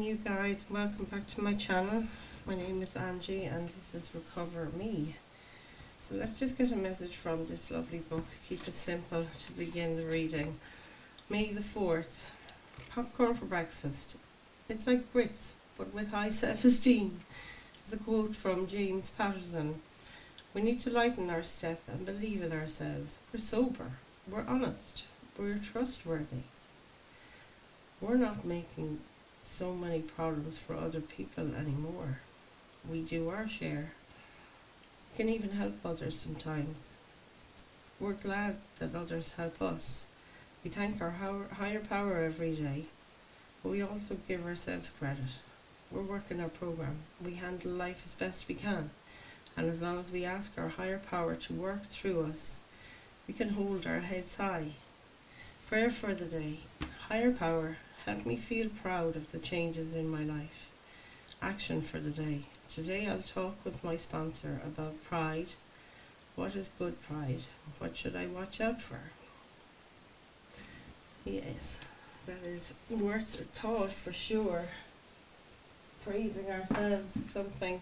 You guys, welcome back to my channel. My name is Angie and this is Recover Me. So let's just get a message from this lovely book. Keep it simple to begin the reading. May the 4th. Popcorn for breakfast. It's like grits, but with high self-esteem. It's a quote from James Patterson. We need to lighten our step and believe in ourselves. We're sober. We're honest. We're trustworthy. We're not making so many problems for other people anymore. We do our share. We can even help others sometimes. We're glad that others help us. We thank our higher power every day, but we also give ourselves credit. We're working our program. We handle life as best we can, and as long as we ask our higher power to work through us, we can hold our heads high. Prayer for the day. Higher power, help me feel proud of the changes in my life. Action for the day. Today I'll talk with my sponsor about pride. What is good pride? What should I watch out for? Yes, that is worth a thought for sure. Praising ourselves is something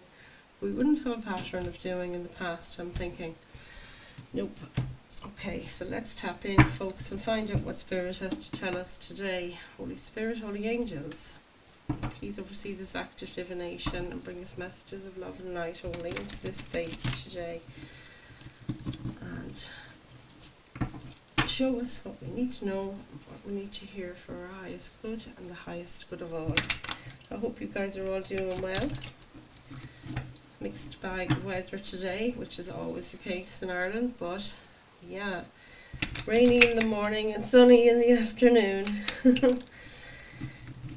we wouldn't have a pattern of doing in the past, I'm thinking. Nope. Okay, so let's tap in, folks, and find out what Spirit has to tell us today. Holy Spirit, Holy Angels, please oversee this active divination and bring us messages of love and light only into this space today. And show us what we need to know, what we need to hear for our highest good and the highest good of all. I hope you guys are all doing well. Mixed bag of weather today, which is always the case in Ireland, but yeah, rainy in the morning and sunny in the afternoon.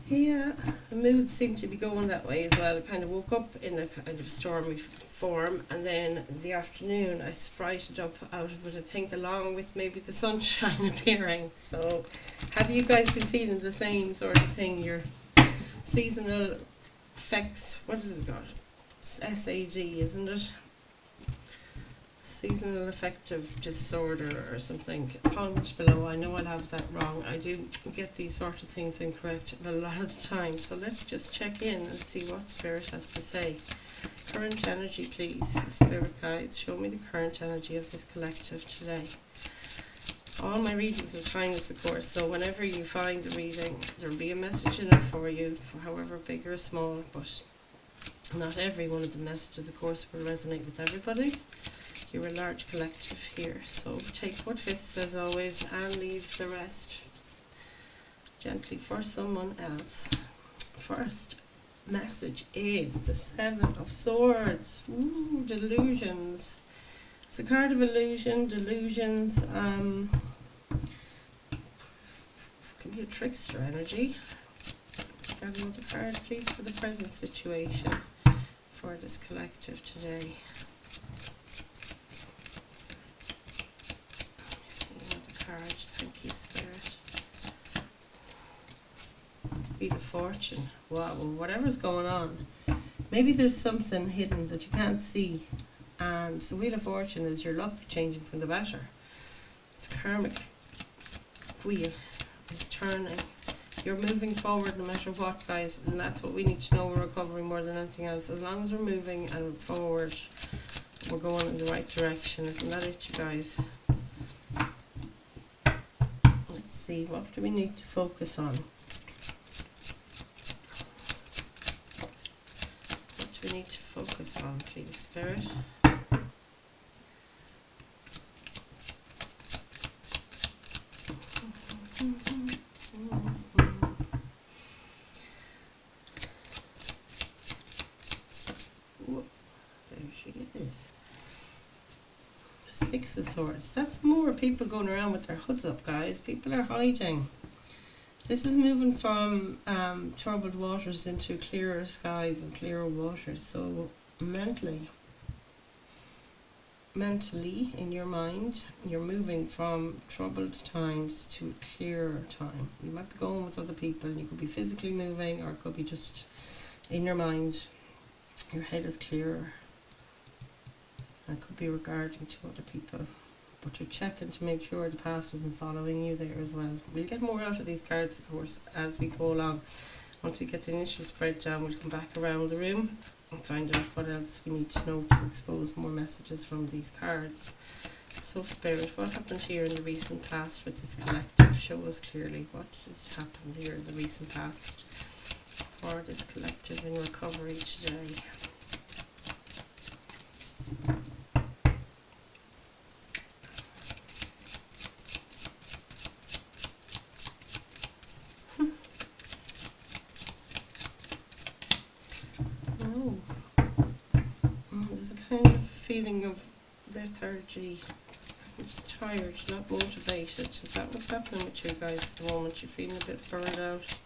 Yeah, the mood seemed to be going that way as well. I kind of woke up in a kind of stormy form, and then in the afternoon I sprighted up out of it, I think, along with maybe the sunshine appearing. So have you guys been feeling the same sort of thing? Your seasonal effects, what is it called? It's SAD, isn't it? Seasonal affective disorder or something. Comment below. I know I'll have that wrong. I do get these sort of things incorrect a lot of the time. So let's just check in and see what Spirit has to say. Current energy, please. Spirit guides, show me the current energy of this collective today. All my readings are timeless, of course, so whenever you find the reading, there'll be a message in it for you, for however big or small, but not every one of the messages, of course, will resonate with everybody. You're a large collective here, so take what fits as always and leave the rest gently for someone else. First message is the 7 of Swords. Ooh, delusions. It's a card of illusion, delusions. Can be a trickster energy. Got another card, please, for the present situation for this collective today. Thank you, Spirit. Wheel of Fortune. Wow, well, whatever's going on, maybe there's something hidden that you can't see, and the Wheel of Fortune is your luck changing for the better. It's a karmic wheel. It's turning. You're moving forward no matter what, guys, and that's what we need to know in recovery more than anything else. As long as we're moving and forward, we're going in the right direction. Isn't that it, you guys? See, what do we need to focus on? What do we need to focus on, please, Spirit? There she is. 6 of Swords. That's more people going around with their hoods up, guys. People are hiding. This is moving from troubled waters into clearer skies and clearer waters. So mentally, in your mind, you're moving from troubled times to a clearer time. You might be going with other people, and you could be physically moving, or it could be just in your mind. Your head is clearer. It could be regarding to other people, but you're checking to make sure the past isn't following you there as well. We'll get more out of these cards, of course, as we go along. Once we get the initial spread down, we'll come back around the room and find out what else we need to know to expose more messages from these cards. So Spirit, what happened here in the recent past with this collective? Show us clearly what has happened here in the recent past for this collective in recovery today. There's a kind of feeling of lethargy, tired, not motivated. Is that what's happening with you guys at the moment? You're feeling a bit burned out.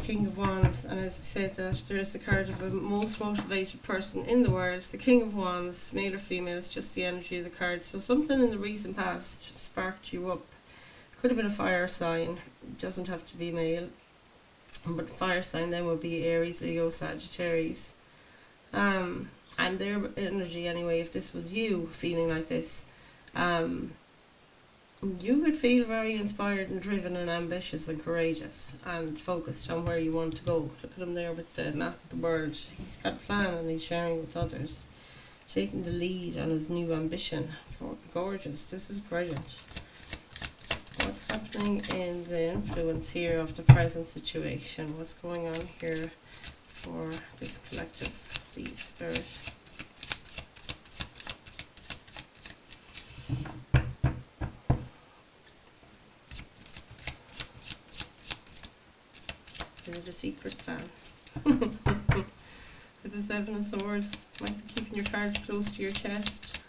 King of Wands, and as I said that, there is the card of a most motivated person in the world. The King of Wands, male or female, is just the energy of the card. So something in the recent past sparked you up. Could have been a fire sign, it doesn't have to be male, but fire sign then would be Aries, Leo, Sagittarius. And their energy anyway, if this was you feeling like this, you would feel very inspired and driven and ambitious and courageous and focused on where you want to go. Look at him there with the map of the world. He's got a plan and he's sharing with others, taking the lead on his new ambition. Gorgeous. This is brilliant. What's happening in the influence here of the present situation? What's going on here for this collective, please, Spirit? Is it a secret plan? With the Seven of Swords, might be keeping your cards close to your chest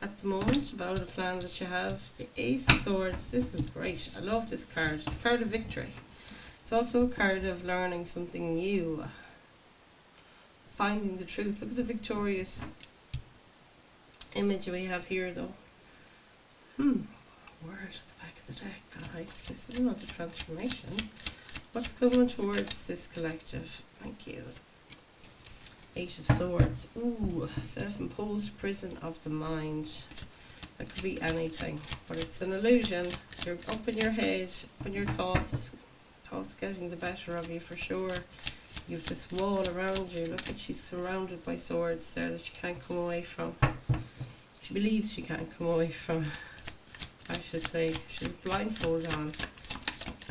at the moment about a plan that you have. The Ace of Swords, this is great. I love this card. It's a card of victory. It's also a card of learning something new, finding the truth. Look at the victorious image we have here though. World at the back of the deck, guys. This is not a transformation. What's coming towards this collective? Thank you. Eight of Swords. Ooh, self-imposed prison of the mind. That could be anything, but it's an illusion. You're up in your head, up in your thoughts getting the better of you for sure. You've this wall around you. Look at, she's surrounded by swords there that she can't come away from. She believes she can't come away from, I should say. She's blindfold on.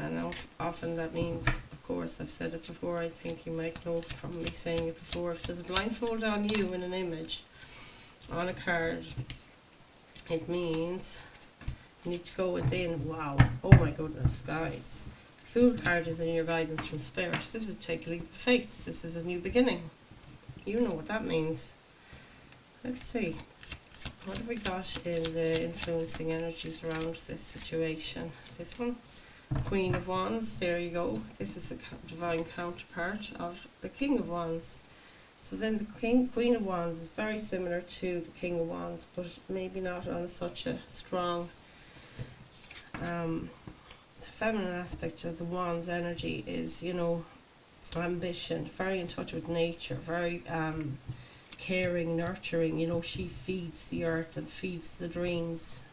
And often that means, of course, I've said it before, I think you might know from me saying it before, if there's a blindfold on you in an image, on a card, it means you need to go within. Wow, oh my goodness, guys. Fool card is in your guidance from Spirit. This is take a leap of faith. This is a new beginning. You know what that means. Let's see. What have we got in the influencing energies around this situation? This one. Queen of Wands, there you go. This is a divine counterpart of the King of Wands. So then the Queen of Wands is very similar to the King of Wands, but maybe not on such a strong the feminine aspect of the Wands energy is, you know, ambition, very in touch with nature, very caring, nurturing. You know, she feeds the earth and feeds the dreams.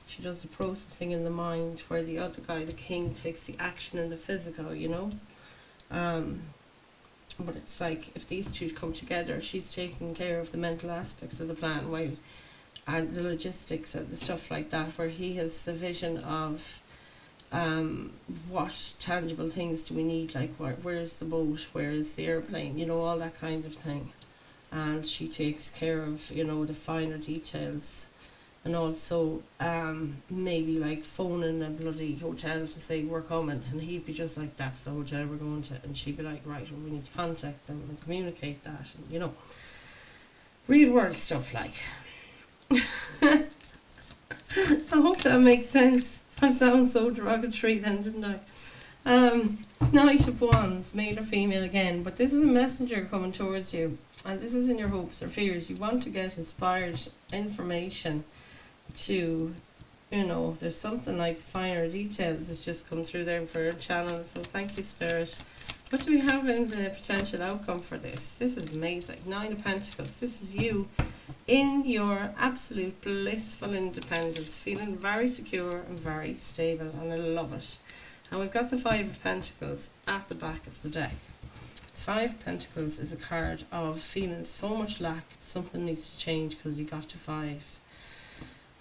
She does the processing in the mind, where the other guy, the king, takes the action in the physical, you know. But it's like, if these two come together, she's taking care of the mental aspects of the plan, while and the logistics and the stuff like that, where he has the vision of what tangible things do we need, like where's the boat, where is the airplane, you know, all that kind of thing. And she takes care of, you know, the finer details. And also maybe like phoning a bloody hotel to say we're coming, and he'd be just like, that's the hotel we're going to, and she'd be like, right, well, we need to contact them and communicate that, and, you know, real world stuff like. I hope that makes sense. I sound so derogatory then, didn't I? Knight of Wands, male or female again, but this is a messenger coming towards you, and this is in your hopes or fears. You want to get inspired information to, you know, there's something like finer details that's just come through there for a channel, so thank you, Spirit. What do we have in the potential outcome for this? This is amazing. Nine of Pentacles. This is you in your absolute blissful independence, feeling very secure and very stable, and I love it. And we've got the Five of Pentacles at the back of the deck. Five of Pentacles is a card of feeling so much lack, something needs to change because you got to five.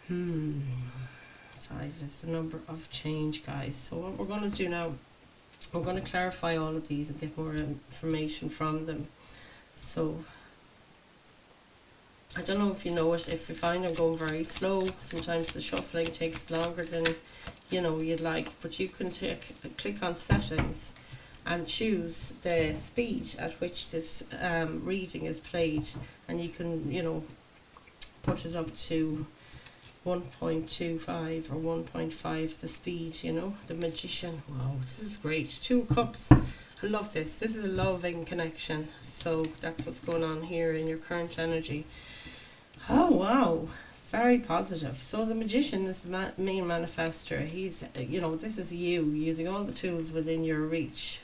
Five is the number of change, guys. So what we're going to do now, we're going to clarify all of these and get more information from them. So I don't know if you know it, if you find I'm going very slow, sometimes the shuffling takes longer than you'd like, but you can click on settings and choose the speed at which this reading is played, and you can put it up to 1.25 or 1.5 the speed. The Magician. Wow, this is great. Two of Cups. I love this. This is a loving connection, so that's what's going on here in your current energy. Oh wow, very positive. So the Magician is the main manifester. He's this is you using all the tools within your reach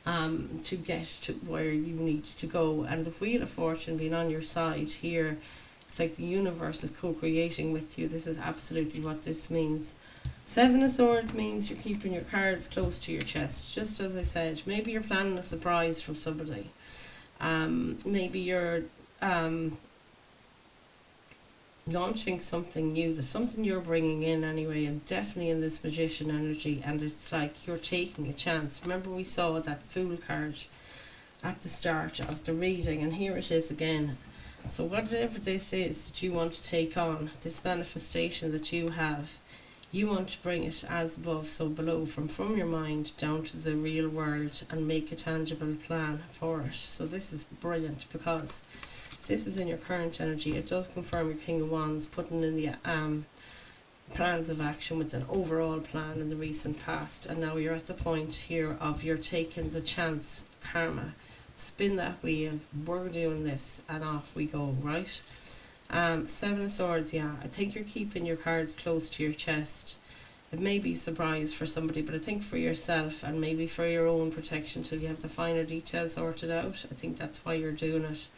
to get to where you need to go, and the Wheel of Fortune being on your side here. It's like the universe is co-creating with you. This is absolutely what this means. Seven of Swords means you're keeping your cards close to your chest. Just as I said, maybe you're planning a surprise from somebody. Maybe you're launching something new. There's something you're bringing in anyway, and definitely in this Magician energy, and it's like you're taking a chance. Remember we saw that Fool card at the start of the reading, and here it is again. So whatever this is that you want to take on, this manifestation that you have, you want to bring it as above so below, from your mind down to the real world, and make a tangible plan for it. So this is brilliant because this is in your current energy. It does confirm your King of Wands, putting in the plans of action with an overall plan in the recent past, and now you're at the point here of you're taking the chance, karma. Spin that wheel, we're doing this, and off we go, right? Seven of Swords, yeah. I think you're keeping your cards close to your chest. It may be a surprise for somebody, but I think for yourself and maybe for your own protection till you have the finer details sorted out, I think that's why you're doing it.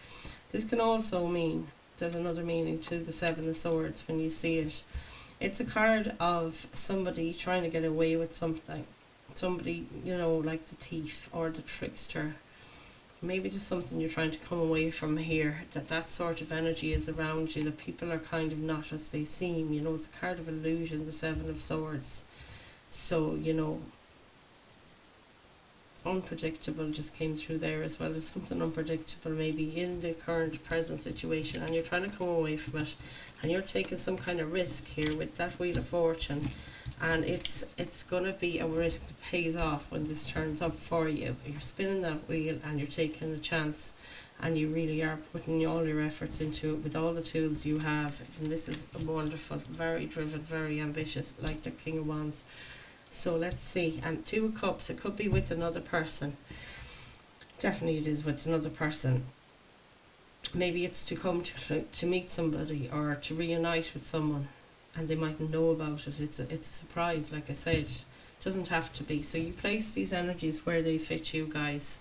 This can also mean, there's another meaning to the Seven of Swords when you see it. It's a card of somebody trying to get away with something. Somebody, like the thief or the trickster. Maybe just something you're trying to come away from here, that sort of energy is around you, that people are kind of not as they seem. It's a card of illusion, the Seven of Swords. So, unpredictable just came through there as well. There's something unpredictable maybe in the current present situation, and you're trying to come away from it, and you're taking some kind of risk here with that Wheel of Fortune, and it's going to be a risk that pays off when this turns up for you. You're spinning that wheel and you're taking a chance, and you really are putting all your efforts into it with all the tools you have, and this is wonderful, very driven, very ambitious, like the King of Wands. So let's see. And Two of Cups, it could be with another person. Definitely it is with another person. Maybe it's to come to meet somebody or to reunite with someone, and they mightn't know about it. It's a surprise, like I said. It doesn't have to be. So you place these energies where they fit you, guys.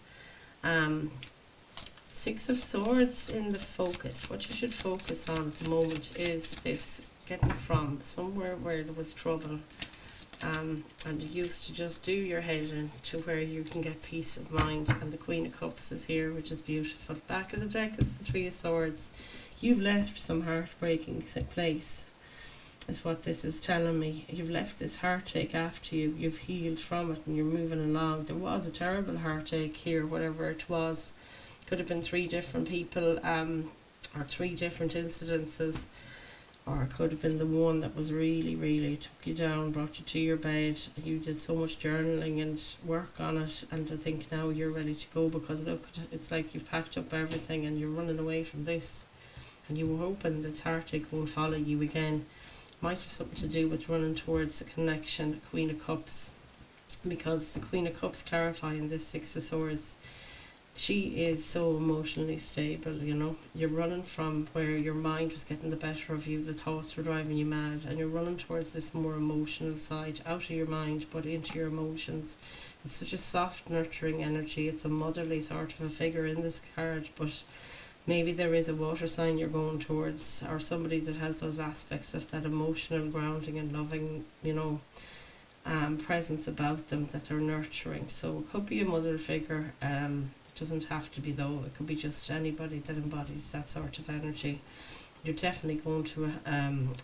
Six of Swords in the focus. What you should focus on at the moment is this, getting from somewhere where there was trouble. And you used to just do your head in to where you can get peace of mind, and the Queen of Cups is here, which is beautiful. Back of the deck is the Three of Swords. You've left some heartbreaking place, is what this is telling me. You've left this heartache after you, you've healed from it, and you're moving along. There was a terrible heartache here, whatever it was. Could have been three different people, or three different incidences, or it could have been the one that was really took you down, brought you to your bed. You did so much journaling and work on it, and I think now you're ready to go, because look, it's like you've packed up everything and you're running away from this, and you were hoping this heartache won't follow you again. Might have something to do with running towards a connection, Queen of Cups, because the Queen of Cups clarifying this Six of Swords. She is so emotionally stable, You're running from where your mind was getting the better of you, the thoughts were driving you mad, and you're running towards this more emotional side, out of your mind but into your emotions. It's such a soft, nurturing energy. It's a motherly sort of a figure in this card, but maybe there is a water sign you're going towards, or somebody that has those aspects of that emotional grounding and loving, presence about them that they're nurturing. So it could be a mother figure. It doesn't have to be though. It could be just anybody that embodies that sort of energy. You're definitely going to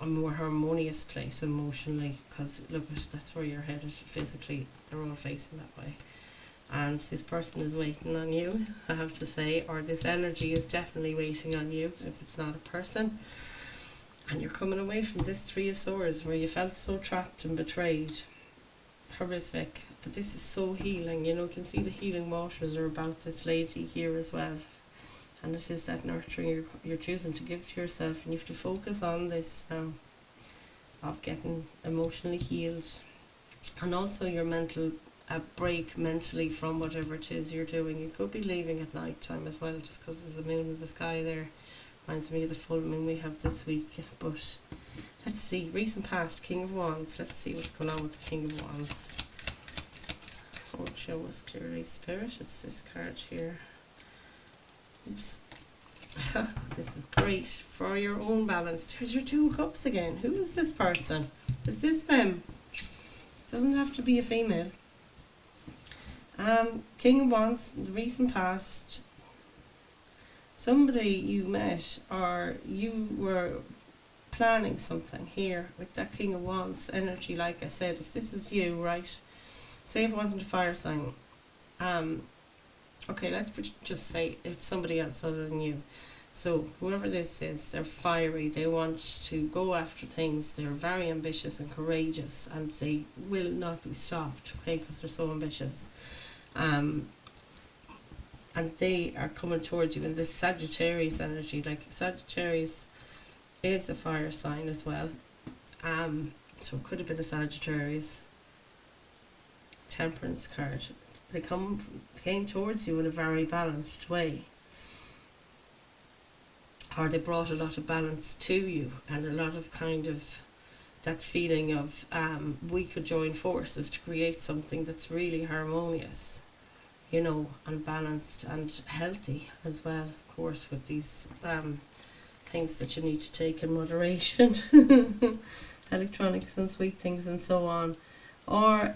a more harmonious place emotionally, because look, that's where you're headed physically. They're all facing that way. And this person is waiting on you, I have to say, or this energy is definitely waiting on you if it's not a person. And you're coming away from this Three of Swords where you felt so trapped and betrayed. Horrific. But this is so healing. You can see the healing waters are about this lady here as well. And it is that nurturing you're choosing to give to yourself. And you have to focus on this now, of getting emotionally healed. And also your mental, a break mentally from whatever it is you're doing. You could be leaving at night time as well, just because there's a moon in the sky there. Reminds me of the full moon we have this week. But let's see, recent past, King of Wands. Let's see what's going on with the King of Wands. Won't show us clearly, Spirit. It's this card here. Oops. This is great for your own balance. There's your Two of Cups again. Who is this person? Is this them? Doesn't have to be a female. King of Wands, the recent past. Somebody you met, or you were planning something here with that King of Wands energy. Like I said, if this is you, right, say if it wasn't a fire sign, okay, let's just say it's somebody else other than you. So whoever this is, they're fiery, they want to go after things, they're very ambitious and courageous, and they will not be stopped, okay, because they're so ambitious. And they are coming towards you in this Sagittarius energy. Like Sagittarius is a fire sign as well. So it could have been a Sagittarius. Temperance card. They came towards you in a very balanced way. Or they brought a lot of balance to you, and a lot of kind of that feeling of we could join forces to create something that's really harmonious, and balanced and healthy as well, of course, with these things that you need to take in moderation. Electronics and sweet things and so on. Or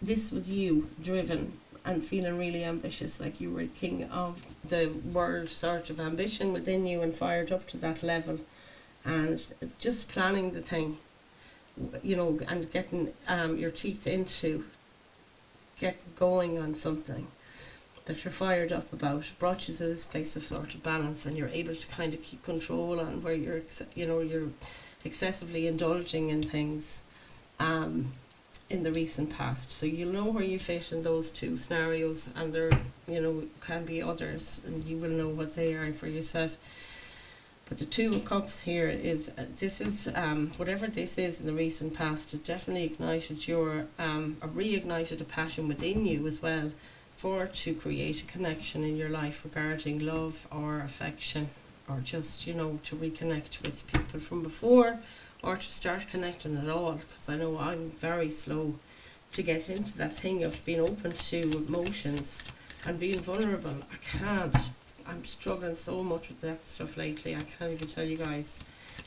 this was you, driven and feeling really ambitious, like you were king of the world sort of ambition within you, and fired up to that level, and just planning the thing, and getting your teeth into getting going on something that you're fired up about, brought you to this place of sort of balance, and you're able to kind of keep control on where you're excessively indulging in things in the recent past. So you'll know where you fit in those two scenarios, and there can be others, and you will know what they are for yourself. But the Two of Cups here is, this is, whatever this is in the recent past, it definitely ignited or reignited a passion within you as well, to create a connection in your life regarding love or affection, or just, to reconnect with people from before, or to start connecting at all. Because I know I'm very slow to get into that thing of being open to emotions and being vulnerable. I can't. I'm struggling so much with that stuff lately. I can't even tell you guys.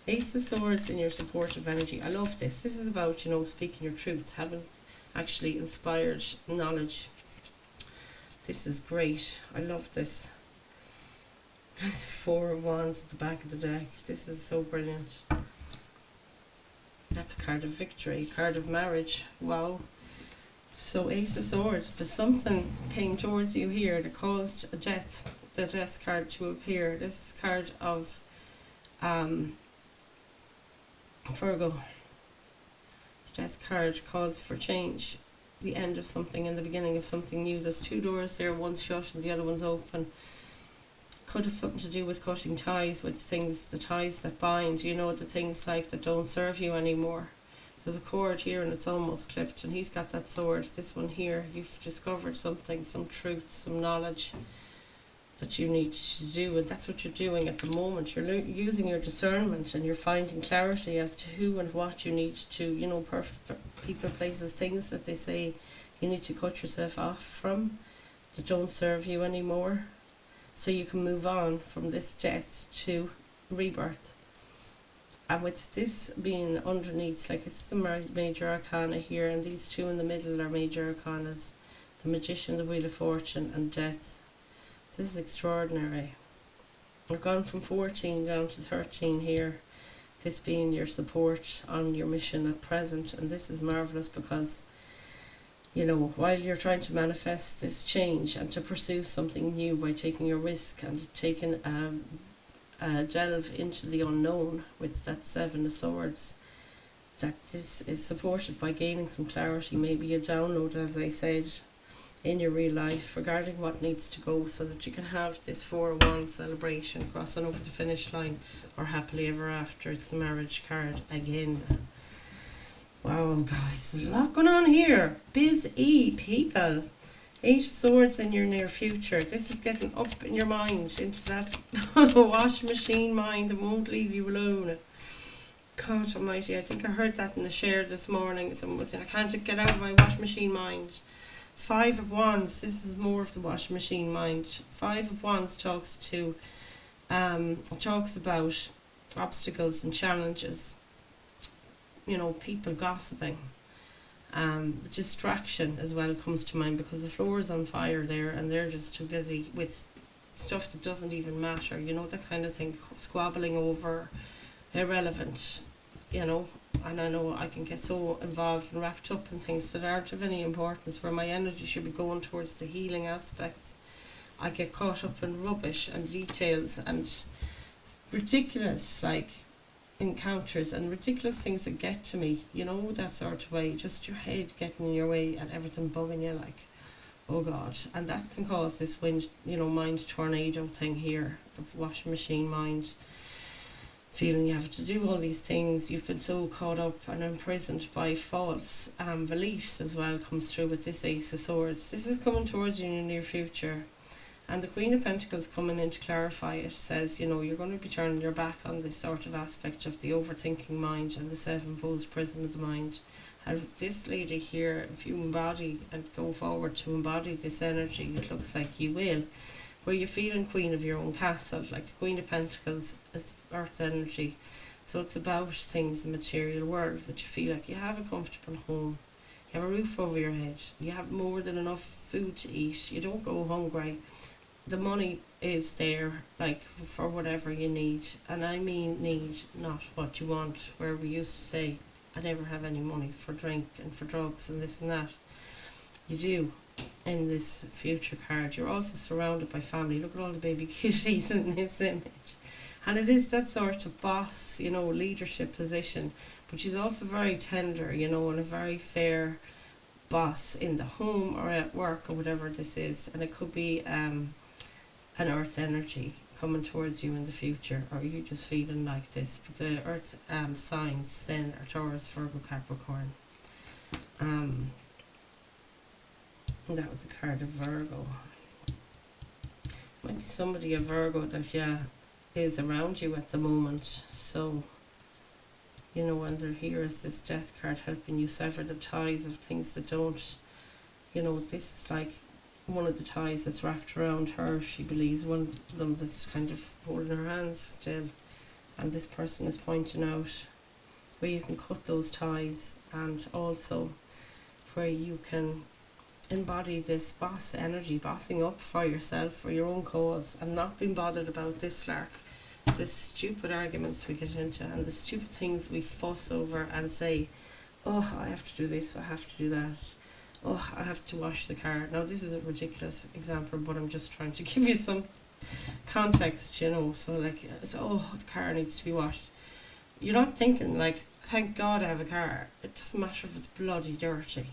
Ace of Swords in your supportive energy. I love this. This is about, speaking your truth, having actually inspired knowledge. This is great. I love this. There's 4 of Wands at the back of the deck. This is so brilliant. That's a card of victory, card of marriage. Wow. So Ace of Swords, there's something came towards you here that caused a death. The death card to appear. This is a card of Virgo. The death card calls for change, the end of something and the beginning of something new. There's 2 doors there, one's shut and the other one's open. Could have something to do with cutting ties with things, the ties that bind, the things like that don't serve you anymore. There's a cord here and it's almost clipped, and he's got that sword. This one here, you've discovered something, some truth, some knowledge that you need to do, and that's what you're doing at the moment. You're using your discernment, and you're finding clarity as to who and what you need to, perfect people, places, things that they say you need to cut yourself off from that don't serve you anymore, so you can move on from this death to rebirth. And with this being underneath, like it's the major arcana here, and these two in the middle are major arcanas, the Magician, the Wheel of Fortune, and Death. This is extraordinary. We've gone from 14 down to 13 here, this being your support on your mission at present. And this is marvellous because, you know, while you're trying to manifest this change and to pursue something new by taking a risk and taking a delve into the unknown with that Seven of Swords, that this is supported by gaining some clarity, maybe a download, as I said, in your real life regarding what needs to go, so that you can have this 4-1 celebration, crossing over the finish line, or happily ever after. It's the marriage card again. Wow, guys, there's a lot going on here. Busy people. 8 of Swords in your near future. This is getting up in your mind, into that washing machine mind that won't leave you alone. God almighty, I think I heard that in a share this morning. Someone was saying, I can't get out of my washing machine mind. 5 of Wands, this is more of the washing machine mind. 5 of Wands talks about obstacles and challenges. You know, people gossiping. Distraction as well comes to mind, because the floor is on fire there and they're just too busy with stuff that doesn't even matter, you know, that kind of thing, squabbling over irrelevant, you know. And I know I can get so involved and wrapped up in things that aren't of any importance, where my energy should be going towards the healing aspect. I get caught up in rubbish and details and ridiculous, like, encounters and ridiculous things that get to me, you know, that sort of way. Just your head getting in your way and everything bugging you, like, oh God. And that can cause this wind, you know, mind tornado thing here, the washing machine mind, feeling you have to do all these things. You've been so caught up and imprisoned by false beliefs as well, comes through with this Ace of Swords. This is coming towards you in your near future. And the Queen of Pentacles coming in to clarify it says, you know, you're going to be turning your back on this sort of aspect of the overthinking mind and the self-imposed prison of the mind. And this lady here, if you embody and go forward to embody this energy, it looks like you will, where you're feeling queen of your own castle. Like the Queen of Pentacles is earth energy, so it's about things in the material world, that you feel like you have a comfortable home, you have a roof over your head, you have more than enough food to eat, you don't go hungry, the money is there, like, for whatever you need. And I mean need, not what you want, where we used to say, I never have any money for drink and for drugs and this and that. You do in this future card. You're also surrounded by family. Look at all the baby cuties in this image. And it is that sort of boss, you know, leadership position. But she's also very tender, you know, and a very fair boss in the home or at work or whatever this is. And it could be an earth energy coming towards you in the future, or you just feeling like this. But the earth signs then are Taurus, Virgo, Capricorn. And that was the card of Virgo. Might be somebody, a Virgo, that is around you at the moment. So, you know, and they're here as this Death card, helping you sever the ties of things that don't, you know, this is like one of the ties that's wrapped around her, she believes, one of them that's kind of holding her hands still. And this person is pointing out where you can cut those ties, and also where you can embody this boss energy, bossing up for yourself, for your own cause, and not being bothered about this lark, the stupid arguments we get into and the stupid things we fuss over and say, oh, I have to do this, I have to do that, oh, I have to wash the car. Now this is a ridiculous example, but I'm just trying to give you some context, you know. So like, it's, oh, the car needs to be washed. You're not thinking like, thank God I have a car. It doesn't matter if it's bloody dirty.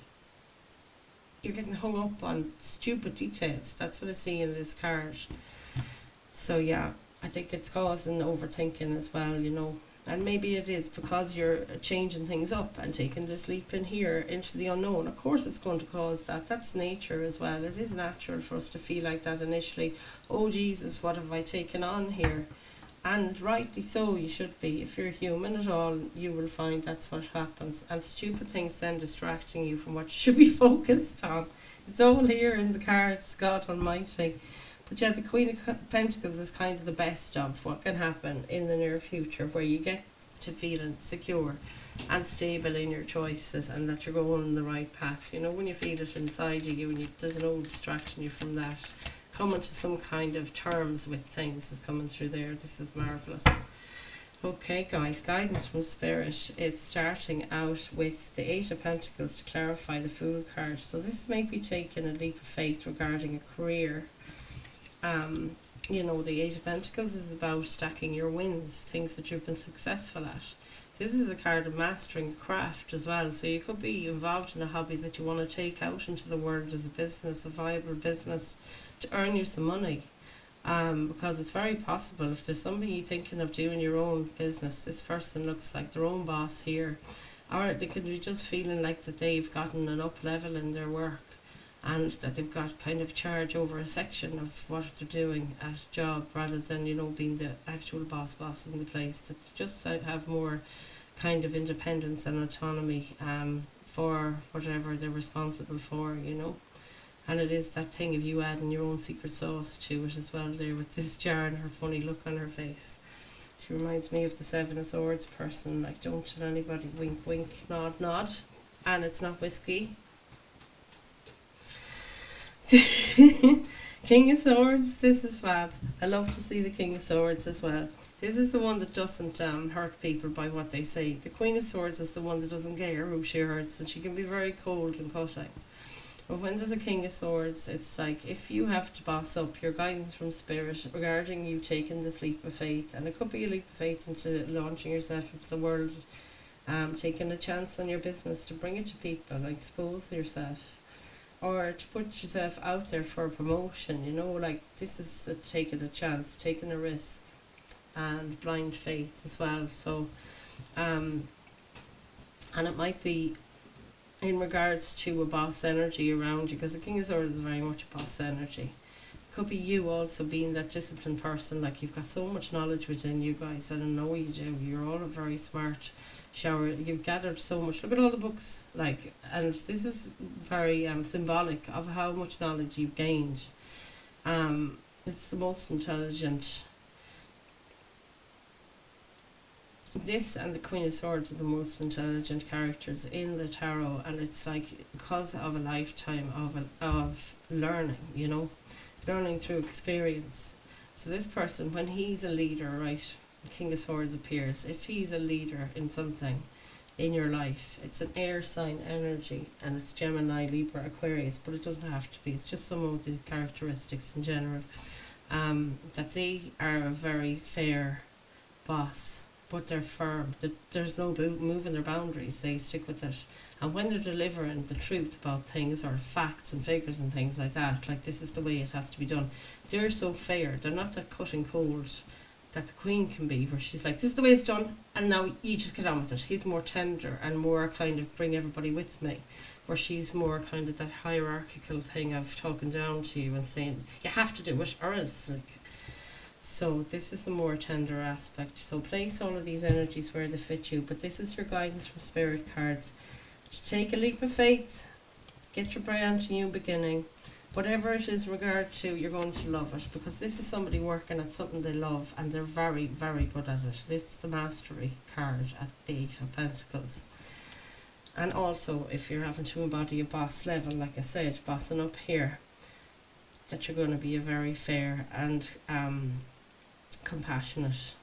You're getting hung up on stupid details. That's what I see in this card. So yeah, I think it's causing overthinking as well, you know. And maybe it is because you're changing things up and taking this leap in here into the unknown. Of course it's going to cause that. That's nature as well. It is natural for us to feel like that initially. Oh Jesus, what have I taken on here? And rightly so, you should be. If you're human at all, you will find that's what happens. And stupid things then distracting you from what you should be focused on. It's all here in the cards, God Almighty. But yeah, the Queen of Pentacles is kind of the best of what can happen in the near future, where you get to feeling secure and stable in your choices, and that you're going on the right path. You know, when you feel it inside of you, and there's no distraction you from that. Coming to some kind of terms with things is coming through there. This is marvellous. Okay, guys, guidance from Spirit. It's starting out with the Eight of Pentacles to clarify the Fool card. So this may be taking a leap of faith regarding a career. You know, the Eight of Pentacles is about stacking your wins, things that you've been successful at. This is a card of mastering a craft as well. So you could be involved in a hobby that you want to take out into the world as a business, a viable business, to earn you some money. Because it's very possible, if there's somebody you're thinking of doing your own business, this person looks like their own boss here, or they could be just feeling like that they've gotten an up level in their work, and that they've got kind of charge over a section of what they're doing at a job, rather than, you know, being the actual boss in the place, that just have more kind of independence and autonomy for whatever they're responsible for, you know. And it is that thing of you adding your own secret sauce to it as well there, with this jar and her funny look on her face. She reminds me of the Seven of Swords person, like, don't tell anybody, wink wink, nod nod, and it's not whiskey. King of Swords, this is fab. I love to see the King of Swords as well. This is the one that doesn't hurt people by what they say. The Queen of Swords is the one that doesn't care who she hurts, and she can be very cold and cutting. But when there's a King of Swords, it's like, if you have to boss up, your guidance from Spirit regarding you taking this leap of faith, and it could be a leap of faith into launching yourself into the world, taking a chance on your business to bring it to people, like expose yourself, or to put yourself out there for a promotion, you know, like this is the taking a chance, taking a risk, and blind faith as well. So, and it might be in regards to a boss energy around you, because the King of Swords is very much a boss energy. It could be you also being that disciplined person, like you've got so much knowledge within you guys, and I know you do, you're all a very smart shower, you've gathered so much, look at all the books, like, and this is very symbolic of how much knowledge you've gained. It's the most intelligent. This and the Queen of Swords are the most intelligent characters in the tarot, and it's like because of a lifetime of learning, you know, learning through experience. So this person, when he's a leader, right, the King of Swords appears, if he's a leader in something in your life, it's an air sign energy, and it's Gemini, Libra, Aquarius, but it doesn't have to be, it's just some of the characteristics in general, that they are a very fair boss, but they're firm. There's no moving their boundaries. They stick with it. And when they're delivering the truth about things, or facts and figures and things like that, like this is the way it has to be done, they're so fair. They're not that cutting cold that the Queen can be, where she's like, this is the way it's done, and now you just get on with it. He's more tender and more kind of bring everybody with me, where she's more kind of that hierarchical thing of talking down to you and saying, you have to do it or else, like. So this is a more tender aspect. So place all of these energies where they fit you. But this is your guidance from Spirit cards. To take a leap of faith. Get your brand new beginning. Whatever it is regard to, you're going to love it. Because this is somebody working at something they love. And they're very, very good at it. This is the Mastery card at 8 of Pentacles. And also, if you're having to embody a boss level, like I said, bossing up here, that you're going to be a very fair and compassionate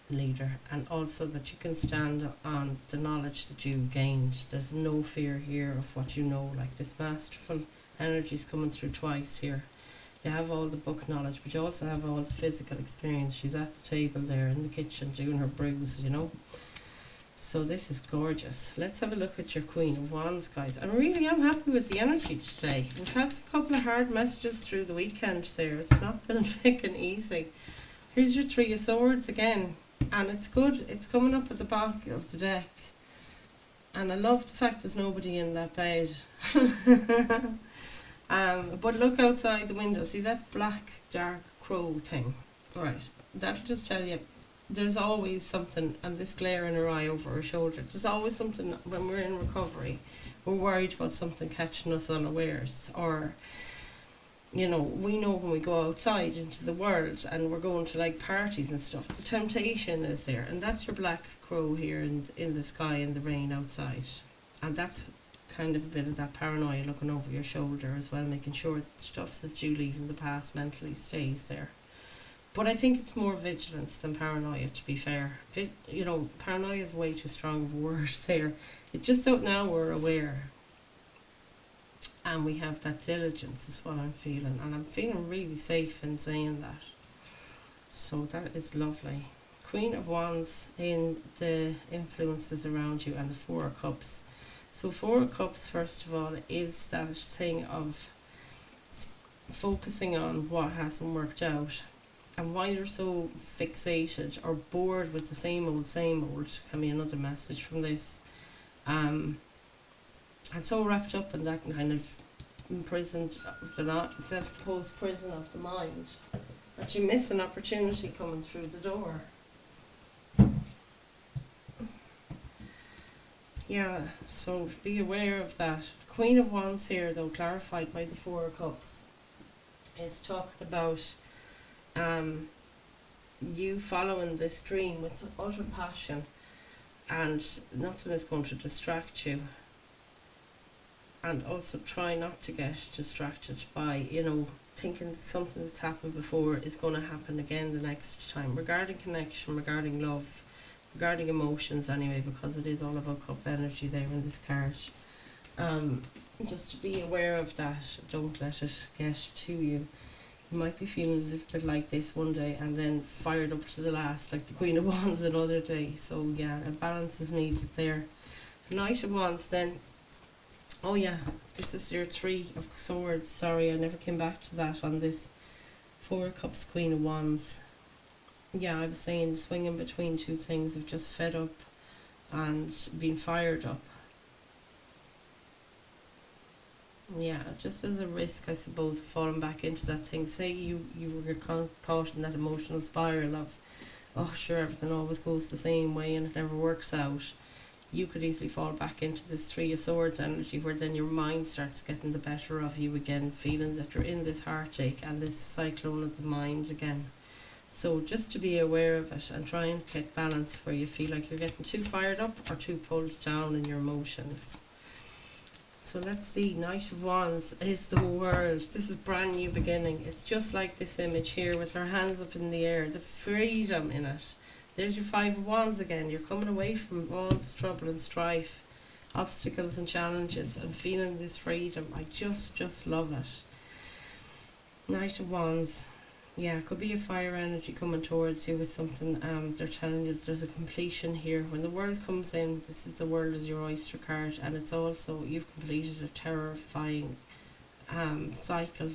leader, and also that you can stand on the knowledge that you've gained. There's no fear here of what you know, like this masterful energy is coming through twice here. You have all the book knowledge, but you also have all the physical experience. She's at the table there in the kitchen doing her brews, you know. So this is gorgeous. Let's have a look at your Queen of Wands, guys. I really am happy with the energy today. We've had a couple of hard messages through the weekend there. It's not been freaking easy. Here's your Three of Swords again. And it's good. It's coming up at the back of the deck. And I love the fact there's nobody in that bed. But look outside the window. See that black, dark crow thing? Right. That'll just tell you there's always something, and this glare in her eye over her shoulder, there's always something. When we're in recovery, we're worried about something catching us unawares, or you know, we know when we go outside into the world and we're going to like parties and stuff, the temptation is there, and that's your black crow here in the sky in the rain outside, and that's kind of a bit of that paranoia looking over your shoulder as well, making sure that stuff that you leave in the past mentally stays there. But I think it's more vigilance than paranoia, to be fair. You know, paranoia is way too strong of a word there. It's just that now we're aware and we have that diligence is what I'm feeling, and I'm feeling really safe in saying that. So that is lovely. Queen of Wands in the influences around you, and the Four of Cups. So Four of Cups, first of all, is that thing of focusing on what hasn't worked out, and why you're so fixated or bored with the same old can be another message from this. And so wrapped up in that kind of imprisoned of the self-imposed prison of the mind that you miss an opportunity coming through the door. Yeah, so be aware of that. The Queen of Wands here, though, clarified by the Four of Cups, is talking about you following this dream with some utter passion, and nothing is going to distract you. And also try not to get distracted by, you know, thinking that something that's happened before is going to happen again the next time, regarding connection, regarding love, regarding emotions anyway, because it is all about cup energy there in this card. Just to be aware of that, don't let it get to you. You might be feeling a little bit like this one day and then fired up to the last, like the Queen of Wands another day. So yeah, a balance is needed there. The Knight of Wands then. Oh yeah, this is your Three of Swords. Sorry, I never came back to that on this. Four of Cups, Queen of Wands. Yeah, I was saying swinging between two things of just fed up and being fired up. Yeah, just as a risk, I suppose, of falling back into that thing. Say you were caught in that emotional spiral of, oh sure, everything always goes the same way and it never works out. You could easily fall back into this Three of Swords energy, where then your mind starts getting the better of you again, feeling that you're in this heartache and this cyclone of the mind again. So just to be aware of it and try and get balance where you feel like you're getting too fired up or too pulled down in your emotions. So let's see, Knight of Wands is the world. This is brand new beginning. It's just like this image here with her hands up in the air, the freedom in it. There's your Five of Wands again. You're coming away from all this trouble and strife, obstacles and challenges, and feeling this freedom. I just love it. Knight of Wands. Yeah, it could be a fire energy coming towards you with something. They're telling you that there's a completion here. When the world comes in, this is the world as your oyster card, and it's also you've completed a terrifying cycle,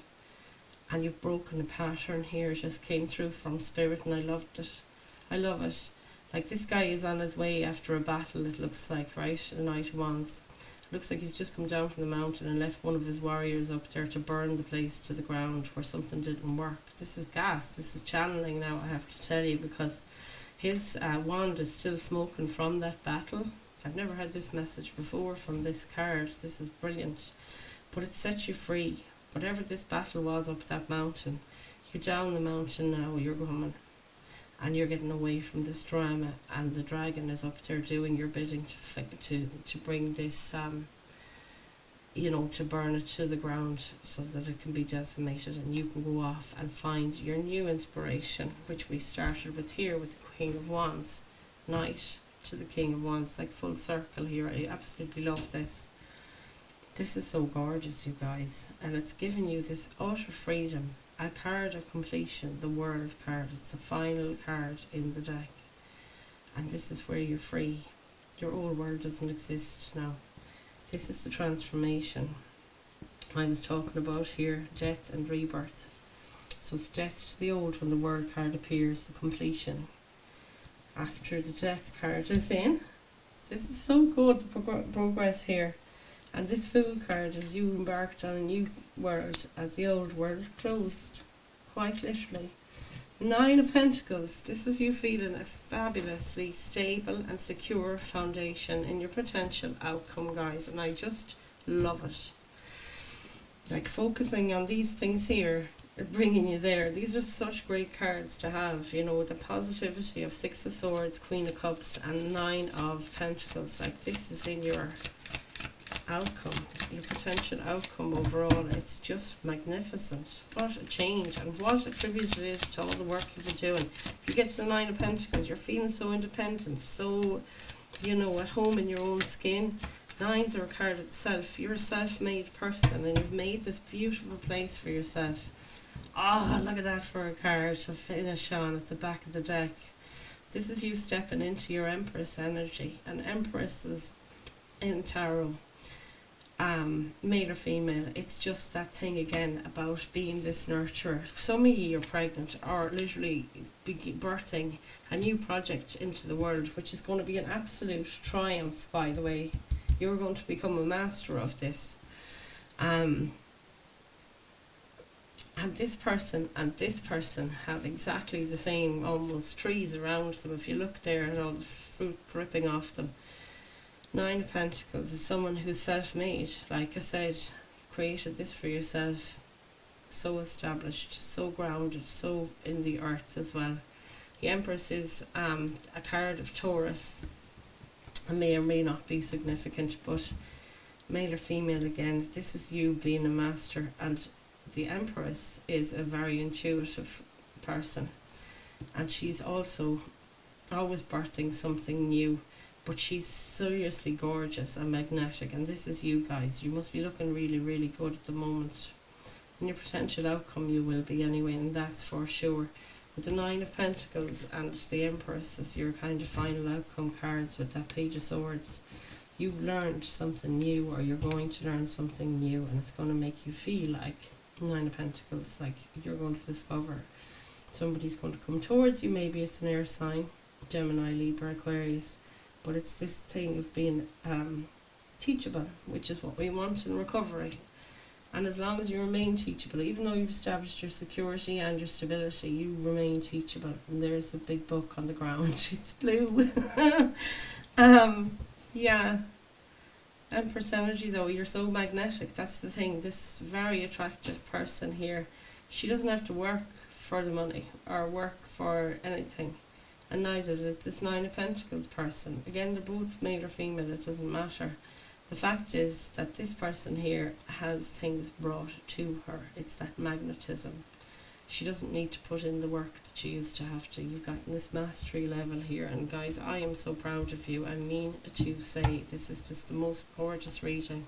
and you've broken a pattern here. It just came through from spirit, and I loved it. I love it. Like, this guy is on his way after a battle, it looks like, right? The Knight of Wands. It looks like he's just come down from the mountain and left one of his warriors up there to burn the place to the ground where something didn't work. This is gas. This is channeling now, I have to tell you, because his wand is still smoking from that battle. I've never had this message before from this card. This is brilliant. But it sets you free. Whatever this battle was up that mountain, you're down the mountain now, you're coming. And you're getting away from this drama, and the dragon is up there doing your bidding to bring this, you know, to burn it to the ground so that it can be decimated, and you can go off and find your new inspiration, which we started with here with the Queen of Wands. Knight to the King of Wands, like full circle here. I absolutely love this. This is so gorgeous, you guys, and it's giving you this utter freedom. A card of completion, the World card. It's the final card in the deck. And this is where you're free. Your old world doesn't exist now. This is the transformation I was talking about here. Death and rebirth. So it's death to the old when the World card appears, the completion. After the Death card is in. This is so good, the progress here. And this Fool card is you embarked on a new world as the old world closed, quite literally. Nine of Pentacles. This is you feeling a fabulously stable and secure foundation in your potential outcome, guys, and I just love it. Like focusing on these things here, bringing you there. These are such great cards to have, you know, the positivity of Six of Swords, Queen of Cups, and Nine of Pentacles. Like this is in your outcome, your potential outcome overall. It's just magnificent. What a change, and what a tribute it is to all the work you've been doing. If you get to the Nine of Pentacles, you're feeling so independent, so, you know, at home in your own skin. Nines are a card of the self. You're a self-made person, and you've made this beautiful place for yourself. Oh, look at that for a card to finish on at the back of the deck. This is you stepping into your Empress energy, and Empresses in tarot, male or female, it's just that thing again about being this nurturer. Some of you are pregnant or literally birthing a new project into the world, which is going to be an absolute triumph, by the way. You're going to become a master of this. And this person and this person have exactly the same almost trees around them. If you look there at all the fruit dripping off them. Nine of Pentacles is someone who's self-made. Like I said, created this for yourself. So established, so grounded, so in the earth as well. The Empress is a card of Taurus. It may or may not be significant, but male or female again, this is you being a master. And the Empress is a very intuitive person, and she's also always birthing something new, but she's seriously gorgeous and magnetic. And this is you guys. You must be looking really, really good at the moment. And your potential outcome, you will be anyway, and that's for sure. With the Nine of Pentacles and the Empress as your kind of final outcome cards with that Page of Swords, you've learned something new, or you're going to learn something new, and it's going to make you feel like Nine of Pentacles, like you're going to discover somebody's going to come towards you. Maybe it's an air sign, Gemini, Libra, Aquarius, but it's this thing of being teachable, which is what we want in recovery. And as long as you remain teachable, even though you've established your security and your stability, you remain teachable. And there's the big book on the ground. It's blue. Yeah. Empress energy though, you're so magnetic. That's the thing. This very attractive person here, she doesn't have to work for the money or work for anything. And neither does this Nine of Pentacles person. Again, they're both male or female, it doesn't matter. The fact is that this person here has things brought to her. It's that magnetism. She doesn't need to put in the work that she used to have to. You've gotten this mastery level here. And guys, I am so proud of you. I mean to say, this is just the most gorgeous reading.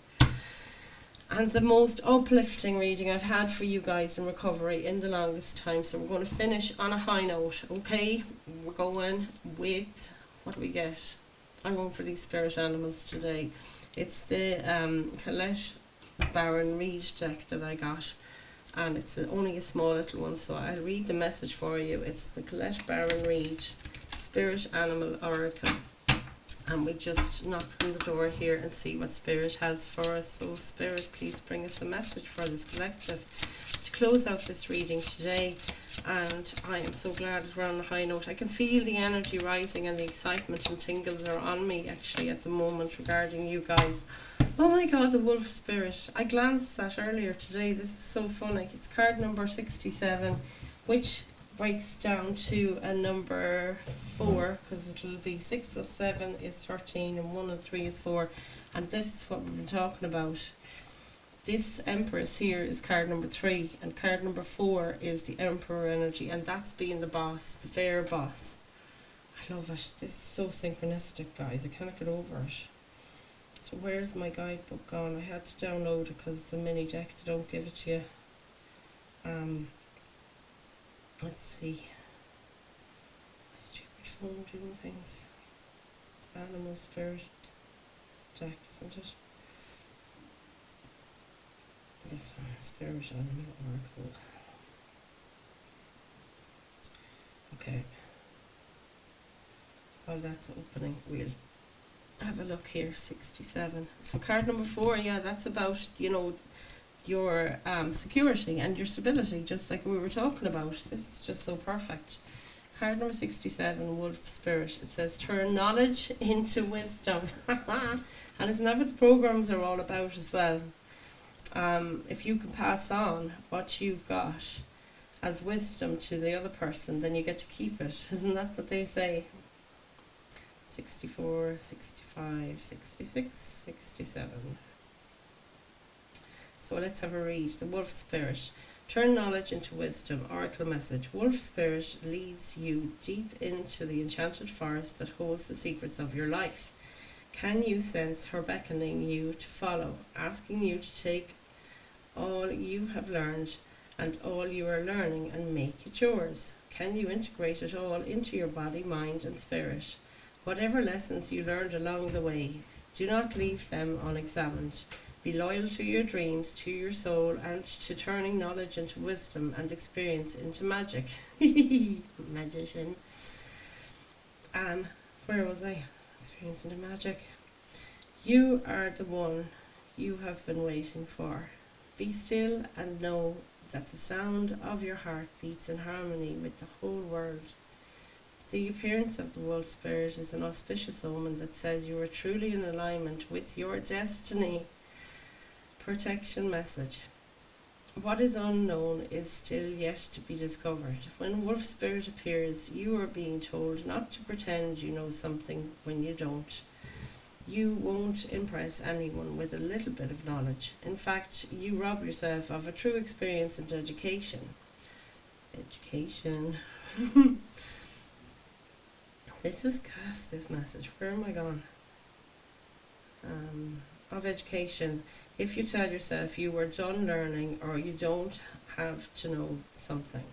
And the most uplifting reading I've had for you guys in recovery in the longest time. So we're going to finish on a high note, okay? We're going with, what do we get? I'm going for these spirit animals today. It's the Colette Baron Reed deck that I got, and it's only a small little one, so I'll read the message for you. It's the Colette Baron Reed Spirit Animal Oracle, and we just knock on the door here and see what Spirit has for us. So Spirit, please bring us a message for this collective to close out this reading today. And I am so glad we're on a high note. I can feel the energy rising, and the excitement and tingles are on me actually at the moment regarding you guys. Oh my god, the wolf spirit. I glanced at earlier today. This is so funny. It's card number 67, which breaks down to a number 4, because it'll be 6 plus 7 is 13, and 1 and 3 is 4. And this is what we've been talking about. This Empress here is card number 3, and card number 4 is the Emperor energy, and that's being the boss, the fair boss. I love it. This is so synchronistic, guys. I cannot get over it. So where's my guidebook gone? I had to download it because it's a mini deck. They don't give it to you. Let's see. My stupid phone doing things. Animal spirit deck, isn't it? This one, Spirit Animal Oracle. Okay. While that's opening, we'll have a look here. 67. So card number 4, yeah, that's about, you know, your security and your stability, just like we were talking about. This is just so perfect. Card number 67, Wolf Spirit. It says, turn knowledge into wisdom. And isn't that what the programs are all about as well? If you can pass on what you've got as wisdom to the other person, then you get to keep it. Isn't that what they say? 64, 65, 66, 67. So let's have a read. The Wolf Spirit. Turn knowledge into wisdom. Oracle message. Wolf Spirit leads you deep into the enchanted forest that holds the secrets of your life. Can you sense her beckoning you to follow, asking you to take all you have learned and all you are learning and make it yours? Can you integrate it all into your body, mind and spirit? Whatever lessons you learned along the way, do not leave them unexamined. Be loyal to your dreams, to your soul, and to turning knowledge into wisdom and experience into magic. Magician. Where was I? Experience into magic. You are the one you have been waiting for. Be still and know that the sound of your heart beats in harmony with the whole world. The appearance of the Wolf Spirit is an auspicious omen that says you are truly in alignment with your destiny. Protection message. What is unknown is still yet to be discovered. When Wolf Spirit appears, you are being told not to pretend you know something when you don't. You won't impress anyone with a little bit of knowledge. In fact, you rob yourself of a true experience and education. Education. This is gas, this message. Where am I gone? Of education. If you tell yourself you were done learning or you don't have to know something.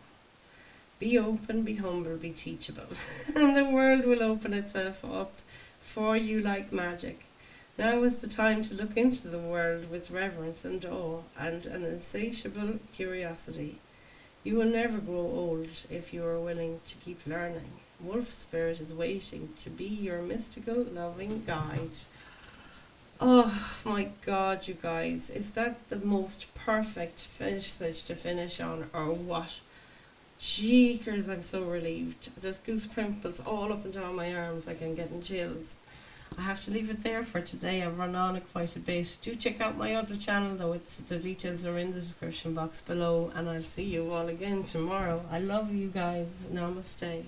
Be open, be humble, be teachable. And the world will open itself up for you like magic. Now is the time to look into the world with reverence and awe and an insatiable curiosity. You will never grow old if you are willing to keep learning. Wolf Spirit is waiting to be your mystical, loving guide. Oh my God, you guys, is that the most perfect message to finish on, or what? Jeekers, I'm so relieved. There's goose pimples all up and down my arms, like I'm getting chills. I have to leave it there for today. I've run on quite a bit. Do check out my other channel though. The details are in the description box below, and I'll see you all again tomorrow. I love you guys. Namaste.